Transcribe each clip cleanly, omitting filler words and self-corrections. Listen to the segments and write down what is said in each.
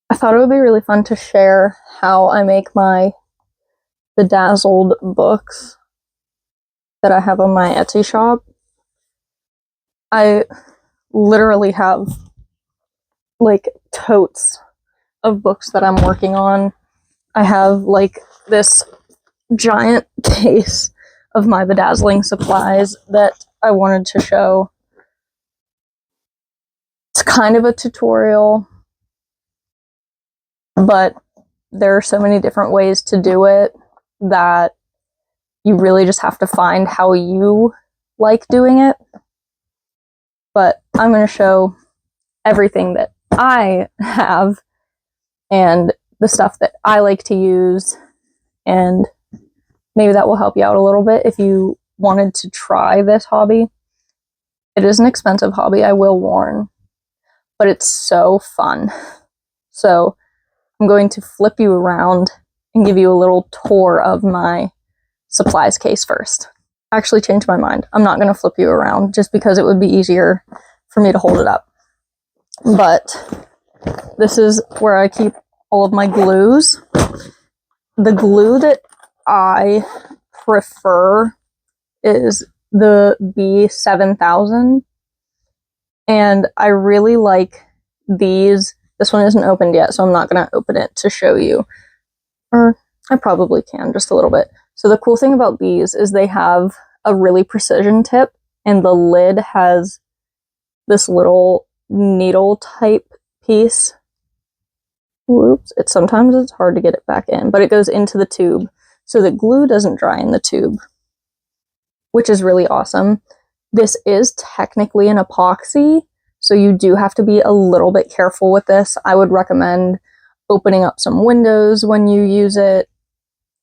I thought it would be really fun to share how I make my bedazzled books that I have on my Etsy shop. I literally have like totes of books that I'm working on. I have like this giant case of my bedazzling supplies that I wanted to show. It's kind of a tutorial, but there are so many different ways to do it that you really just have to find how you like doing it. But I'm going to show everything that I have and the stuff that I like to use, and maybe that will help you out a little bit if you wanted to try this hobby. It is an expensive hobby, I will warn, but it's so fun. So I'm going to flip you around and give you a little tour of my supplies case first. I actually changed my mind. I'm not going to flip you around just because it would be easier for me to hold it up. But this is where I keep all of my glues. The glue that I prefer is the B7000, and I really like these. This one isn't opened yet, so I'm not going to open it to show you, or I probably can just a little bit. So the cool thing about these is they have a really precision tip, and the lid has this little needle type piece. Whoops, sometimes it's hard to get it back in, but it goes into the tube so that glue doesn't dry in the tube, which is really awesome. This is technically an epoxy, so you do have to be a little bit careful with this. I would recommend opening up some windows when you use it.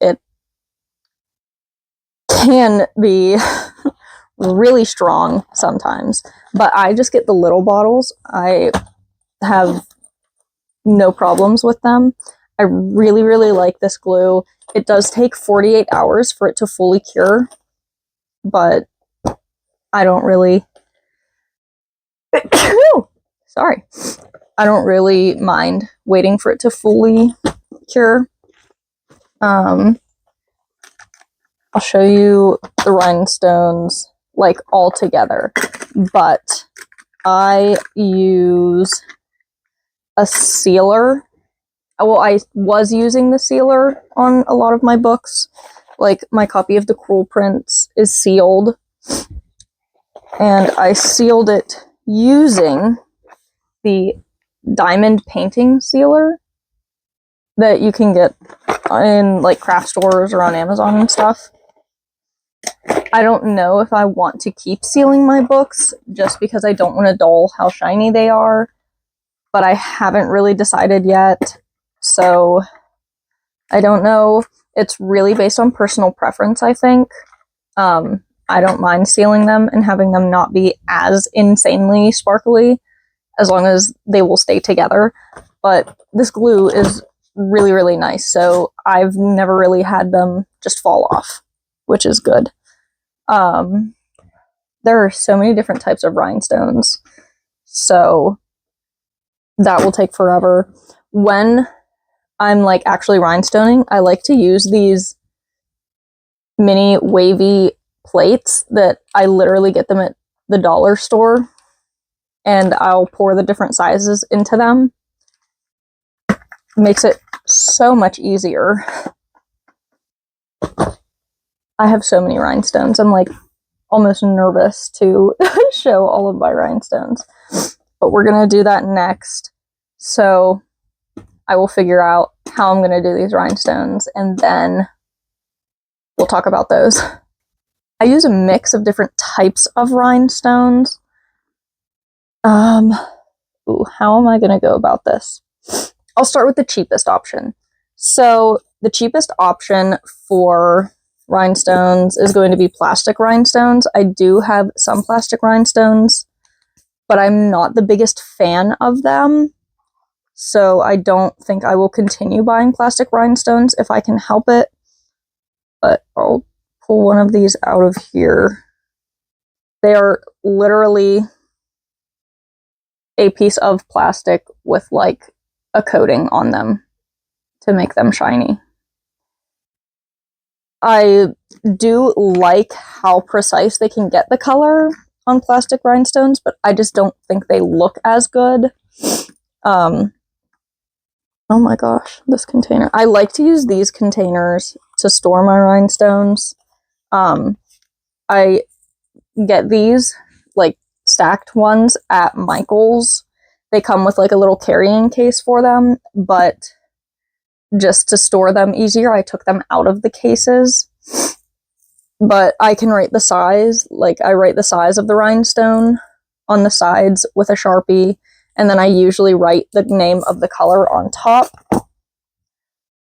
It can be really strong sometimes, but I just get the little bottles. I have no problems with them. I really, really like this glue. It does take 48 hours for it to fully cure, but I don't really sorry. I don't really mind waiting for it to fully cure. I'll show you the rhinestones like all together, but I use a sealer. Well, I was using the sealer on a lot of my books. Like my copy of The Cruel Prince is sealed, and I sealed it using the diamond painting sealer that you can get in like craft stores or on Amazon and stuff. I don't know if I want to keep sealing my books just because I don't want to dull how shiny they are, but I haven't really decided yet, so I don't know. It's really based on personal preference, I think. I don't mind sealing them and having them not be as insanely sparkly as long as they will stay together, but this glue is really, really nice, so I've never really had them just fall off, which is good. There are so many different types of rhinestones, so that will take forever. When I'm like actually rhinestoning, I like to use these mini wavy plates that I literally get them at the dollar store, and I'll pour the different sizes into them. It makes it so much easier. I have so many rhinestones. I'm like almost nervous to show all of my rhinestones, but we're going to do that next. So I will figure out how I'm going to do these rhinestones, and then we'll talk about those. I use a mix of different types of rhinestones. Ooh, how am I going to go about this? I'll start with the cheapest option. So the cheapest option for rhinestones is going to be plastic rhinestones. I do have some plastic rhinestones, but I'm not the biggest fan of them, so I don't think I will continue buying plastic rhinestones if I can help it. But I'll pull one of these out of here. They are literally a piece of plastic with like a coating on them to make them shiny. I do like how precise they can get the color on plastic rhinestones, but I just don't think they look as good. Oh my gosh, this container. I like to use these containers to store my rhinestones. I get these, like, stacked ones at Michael's. They come with, like, a little carrying case for them, but just to store them easier, I took them out of the cases. But I can write the size, like, I write the size of the rhinestone on the sides with a Sharpie, and then I usually write the name of the color on top.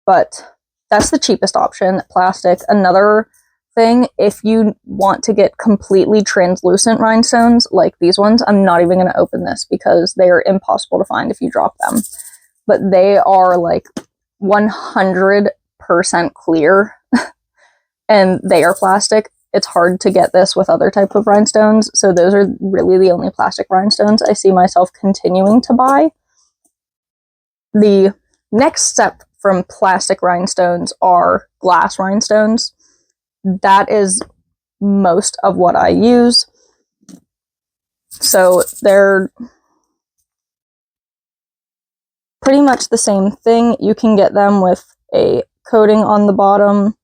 But that's the cheapest option, plastic. Another thing, if you want to get completely translucent rhinestones, like these ones, I'm not even going to open this because they are impossible to find if you drop them. But they are like 100% clear and they are plastic. It's hard to get this with other type of rhinestones, so those are really the only plastic rhinestones I see myself continuing to buy. The next step from plastic rhinestones are glass rhinestones. That is most of what I use. So they're pretty much the same thing. You can get them with a coating on the bottom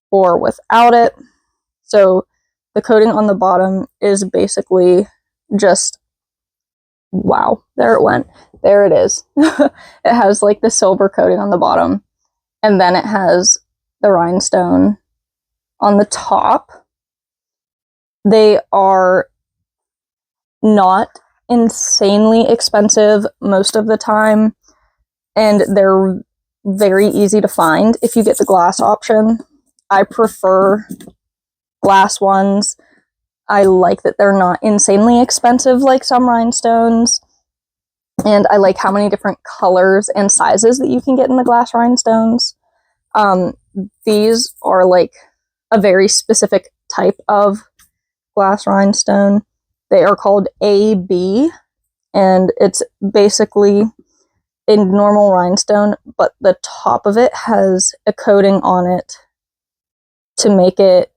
or without it. So the coating on the bottom is basically just, wow, there it went. There it is. It has like the silver coating on the bottom, and then it has the rhinestone on the top. They are not insanely expensive most of the time, and they're very easy to find if you get the glass option. I prefer glass ones. I like that they're not insanely expensive like some rhinestones, and I like how many different colors and sizes that you can get in the glass rhinestones. These are like a very specific type of glass rhinestone. They are called AB, and it's basically a normal rhinestone, but the top of it has a coating on it to make it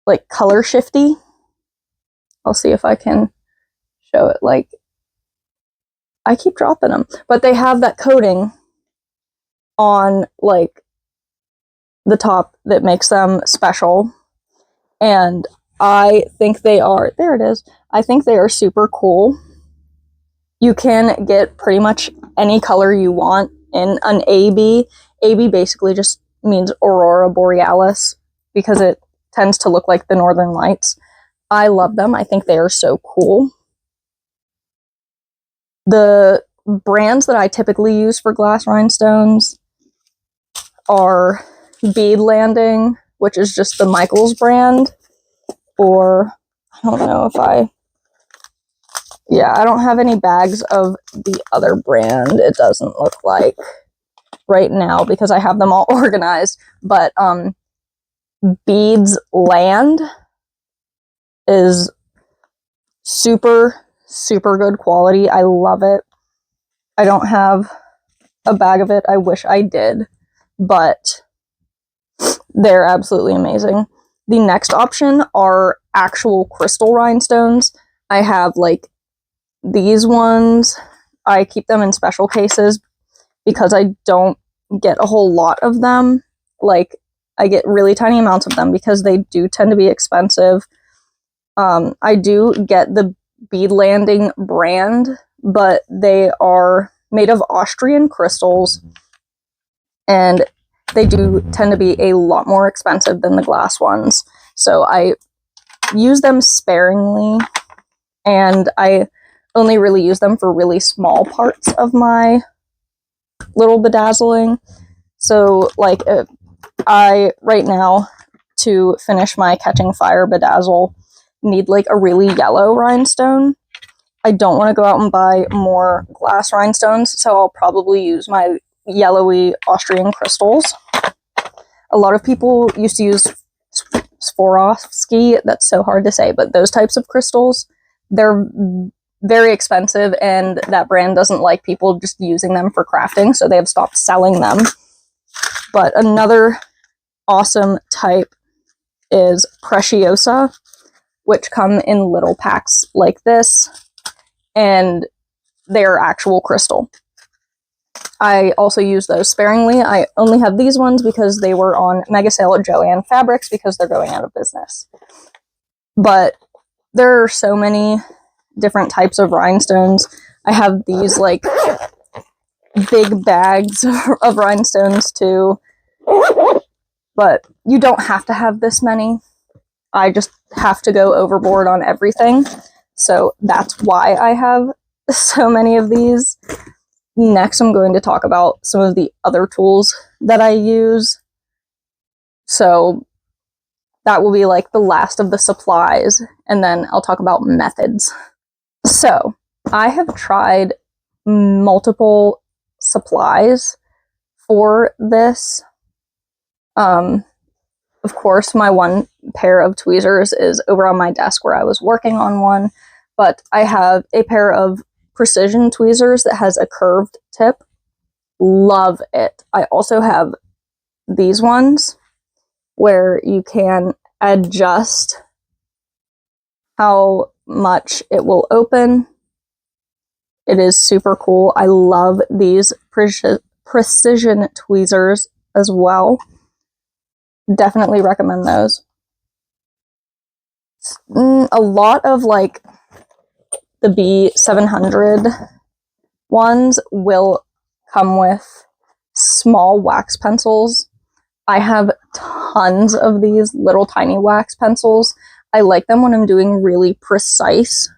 like color shifty. I'll see if I can show it. Like, I keep dropping them, but they have that coating on like the top that makes them special, and I think they are, there it is, I think they are super cool. You can get pretty much any color you want in an AB. AB basically just means Aurora Borealis because it tends to look like the Northern Lights. I love them. I think they are so cool. The brands that I typically use for glass rhinestones are Bead Landing, which is just the Michael's brand, or I don't know if I don't have any bags of the other brand. It doesn't look like right now because I have them all organized, but Beads Land is super good quality. I love it. I don't have a bag of it. I wish I did, but they're absolutely amazing. The next option are actual crystal rhinestones. I have like these ones. I keep them in special cases because I don't get a whole lot of them. Like, I get really tiny amounts of them because they do tend to be expensive. I do get the Bead Landing brand, but they are made of Austrian crystals, and they do tend to be a lot more expensive than the glass ones. So I use them sparingly, and I only really use them for really small parts of my little bedazzling. So like I right now, to finish my Catching Fire bedazzle, need like a really yellow rhinestone. I don't want to go out and buy more glass rhinestones, so I'll probably use my yellowy Austrian crystals. A lot of people used to use Swarovski, that's so hard to say, but those types of crystals, they're very expensive, and that brand doesn't like people just using them for crafting, so they have stopped selling them. But another awesome type is Preciosa, which come in little packs like this, and they're actual crystal. I also use those sparingly. I only have these ones because they were on mega sale at Joann Fabrics because they're going out of business. But there are so many different types of rhinestones. I have these like big bags of rhinestones too, but you don't have to have this many. I just have to go overboard on everything, so that's why I have so many of these. Next, I'm going to talk about some of the other tools that I use. So that will be like the last of the supplies, and then I'll talk about methods. So I have tried multiple supplies for this. Of course, my one pair of tweezers is over on my desk where I was working on one, but I have a pair of precision tweezers that has a curved tip. Love it. I also have these ones where you can adjust how much it will open. It is super cool. I love these precision tweezers as well. Definitely recommend those. A lot of like the B700 ones will come with small wax pencils. I have tons of these little tiny wax pencils. I like them when I'm doing really precise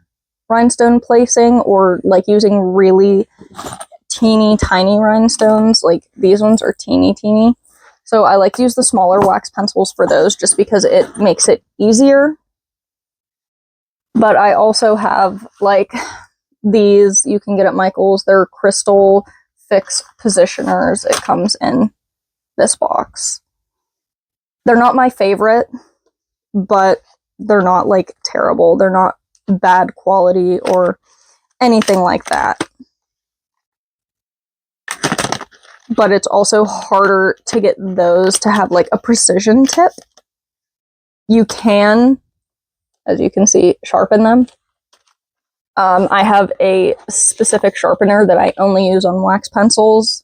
rhinestone placing, or like using really teeny tiny rhinestones. Like these ones are teeny. So I like to use the smaller wax pencils for those just because it makes it easier. But I also have like these you can get at Michael's. They're crystal fix positioners. It comes in this box. They're not my favorite, but they're not like terrible. They're not bad quality or anything like that. But it's also harder to get those to have like a precision tip. You can, as you can see, sharpen them. I have a specific sharpener that I only use on wax pencils,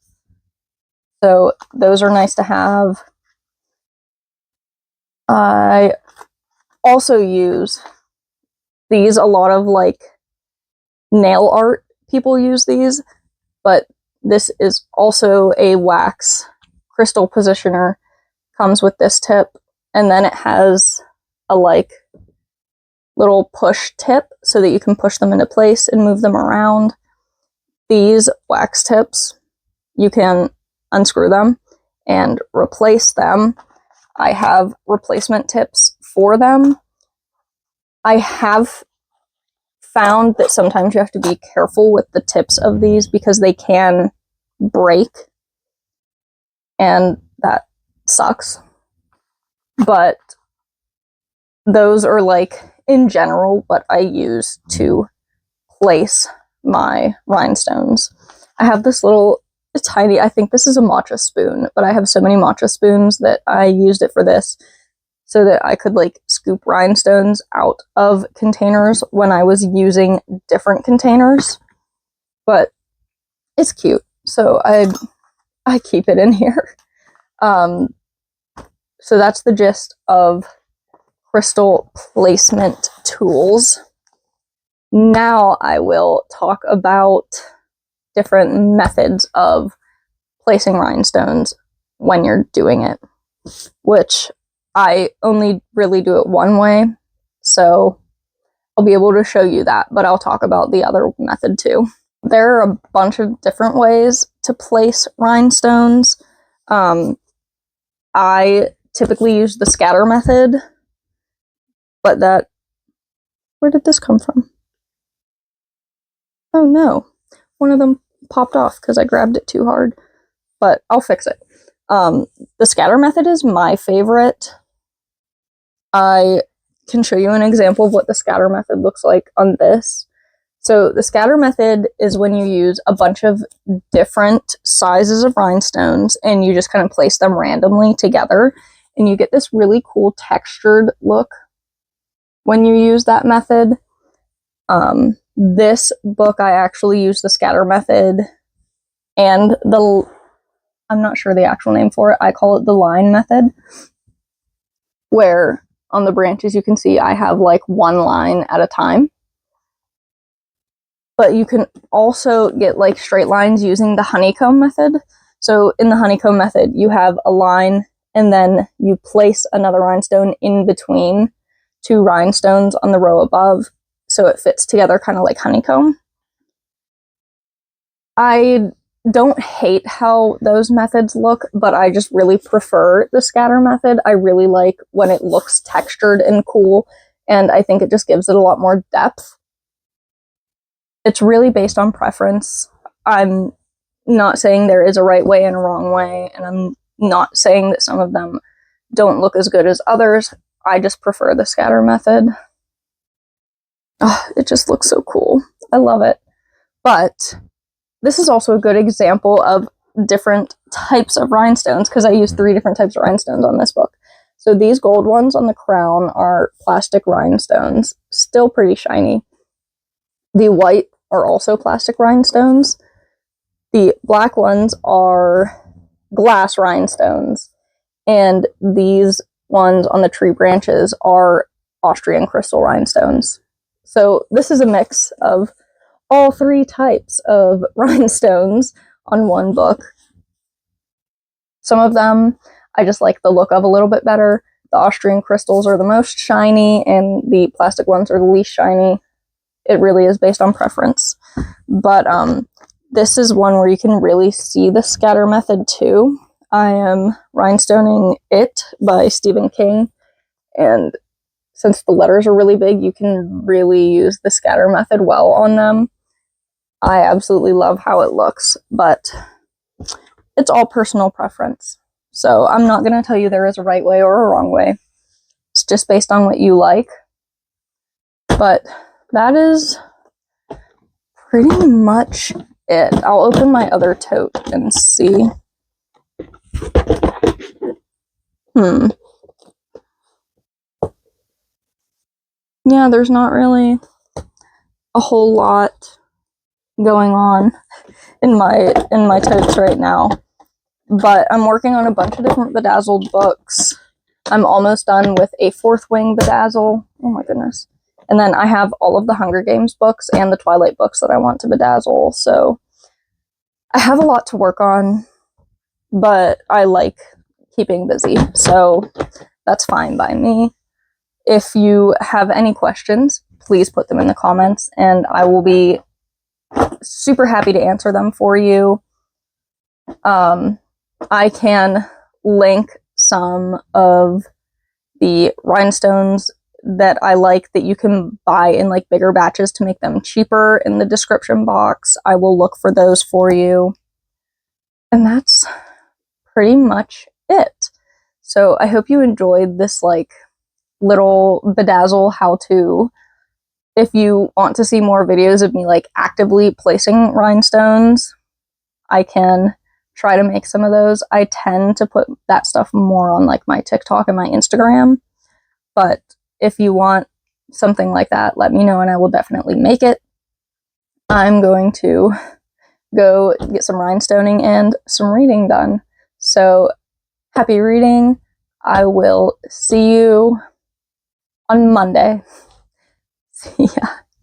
so those are nice to have. I also use these. A lot of like nail art people use these, but this is also a wax crystal positioner. Comes with this tip, and then it has a like little push tip so that you can push them into place and move them around. These wax tips, you can unscrew them and replace them. I have replacement tips for them. I have found that sometimes you have to be careful with the tips of these because they can break, and that sucks. But those are like in general what I use to place my rhinestones. I have this little tiny, I think this is a matcha spoon, but I have so many matcha spoons that I used it for this so that I could like scoop rhinestones out of containers when I was using different containers. But it's cute, so I keep it in here. So that's the gist of crystal placement tools. Now I will talk about different methods of placing rhinestones when you're doing it, which I only really do it one way, so I'll be able to show you that, but I'll talk about the other method too. There are a bunch of different ways to place rhinestones. I typically use the scatter method, but where did this come from? Oh no, one of them popped off because I grabbed it too hard, but I'll fix it. The scatter method is my favorite. I can show you an example of what the scatter method looks like on this. So the scatter method is when you use a bunch of different sizes of rhinestones and you just kind of place them randomly together, and you get this really cool textured look when you use that method. This book, I actually use the scatter method and I'm not sure the actual name for it, I call it the line method, where on the branches you can see I have like one line at a time. But you can also get like straight lines using the honeycomb method. So in the honeycomb method, you have a line and then you place another rhinestone in between two rhinestones on the row above, so it fits together kind of like honeycomb. I don't hate how those methods look, but I just really prefer the scatter method. I really like when it looks textured and cool, and I think it just gives it a lot more depth. It's really based on preference. I'm not saying there is a right way and a wrong way, and I'm not saying that some of them don't look as good as others. I just prefer the scatter method. Oh, it just looks so cool. I love it. But this is also a good example of different types of rhinestones, because I use 3 different types of rhinestones on this book. So these gold ones on the crown are plastic rhinestones, still pretty shiny. The white are also plastic rhinestones. The black ones are glass rhinestones. And these ones on the tree branches are Austrian crystal rhinestones. So this is a mix of all 3 types of rhinestones on one book. Some of them I just like the look of a little bit better. The Austrian crystals are the most shiny, and the plastic ones are the least shiny. It really is based on preference. But this is one where you can really see the scatter method too. I am rhinestoning It by Stephen King, and since the letters are really big, you can really use the scatter method well on them. I absolutely love how it looks, but it's all personal preference. So I'm not going to tell you there is a right way or a wrong way. It's just based on what you like. But that is pretty much it. I'll open my other tote and see. Yeah, there's not really a whole lot going on in my totes right now. But I'm working on a bunch of different bedazzled books. I'm almost done with a 4th wing bedazzle. Oh my goodness. And then I have all of the Hunger Games books and the Twilight books that I want to bedazzle. So I have a lot to work on, but I like keeping busy. So that's fine by me. If you have any questions, please put them in the comments and I will be super happy to answer them for you. I can link some of the rhinestones that I like that you can buy in like bigger batches to make them cheaper in the description box. I will look for those for you. And that's pretty much it. So I hope you enjoyed this like little bedazzle how-to. If you want to see more videos of me like actively placing rhinestones, I can try to make some of those. I tend to put that stuff more on like my TikTok and my Instagram, but if you want something like that, let me know and I will definitely make it. I'm going to go get some rhinestoning and some reading done. So happy reading. I will see you on Monday. See ya.